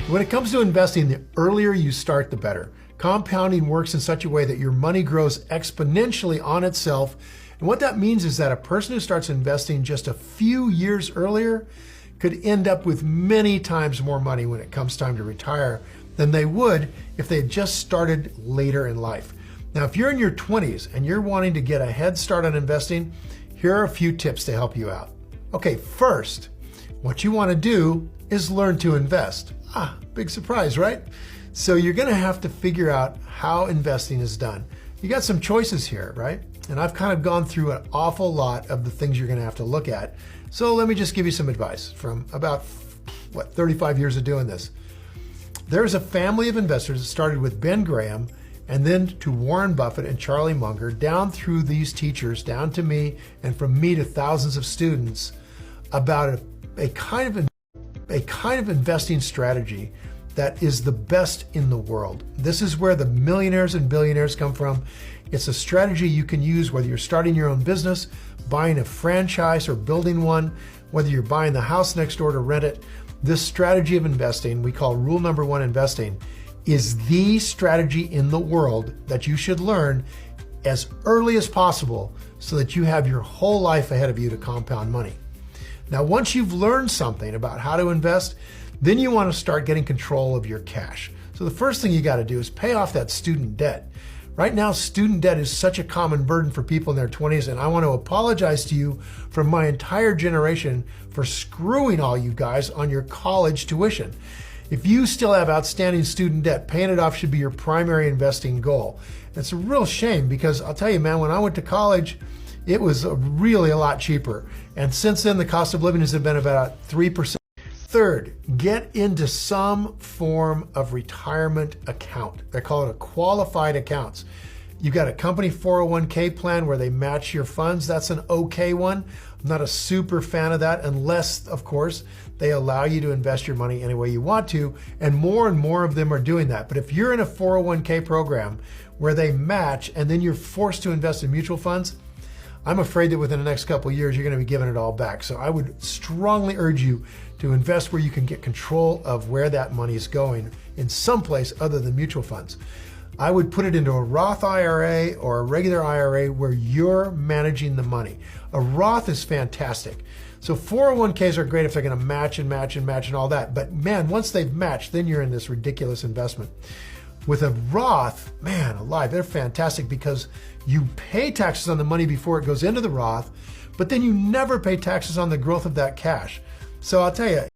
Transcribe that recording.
When it comes to investing, the earlier you start, the better. Compounding works in such a way that your money grows exponentially on itself. And what that means is that a person who starts investing just a few years earlier could end up with many times more money when it comes time to retire than they would if they had just started later in life. Now, if you're in your 20s and you're wanting to get a head start on investing, here are a few tips to help you out. Okay, first, what you want to do is learn to invest. Big surprise, right? So you're going to have to figure out how investing is done. You got some choices here, right? And I've kind of gone through an awful lot of the things you're going to have to look at. So let me just give you some advice from about, 35 years of doing this. There's a family of investors that started with Ben Graham and then to Warren Buffett and Charlie Munger, down through these teachers, down to me, and from me to thousands of students, about a kind of investing strategy that is the best in the world. This is where the millionaires and billionaires come from. It's a strategy you can use whether you're starting your own business, buying a franchise or building one, whether you're buying the house next door to rent it. This strategy of investing, we call rule number one investing, is the strategy in the world that you should learn as early as possible so that you have your whole life ahead of you to compound money. Now, once you've learned something about how to invest, then you want to start getting control of your cash. So the first thing you got to do is pay off that student debt. Right now, student debt is such a common burden for people in their 20s, and I want to apologize to you from my entire generation for screwing all you guys on your college tuition. If you still have outstanding student debt, paying it off should be your primary investing goal. And it's a real shame because I'll tell you, man, when I went to college, it was really a lot cheaper. And since then, the cost of living has been about 3%. Third, get into some form of retirement account. They call it a qualified accounts. You've got a company 401k plan where they match your funds. That's an okay one. I'm not a super fan of that unless, of course, they allow you to invest your money any way you want to, and more of them are doing that. But if you're in a 401k program where they match and then you're forced to invest in mutual funds, I'm afraid that within the next couple of years, you're going to be giving it all back. So I would strongly urge you to invest where you can get control of where that money is going in some place other than mutual funds. I would put it into a Roth IRA or a regular IRA where you're managing the money. A Roth is fantastic. So 401ks are great if they're going to match and all that. But man, once they've matched, then you're in this ridiculous investment. With a Roth, man alive, they're fantastic because you pay taxes on the money before it goes into the Roth, but then you never pay taxes on the growth of that cash. So I'll tell you,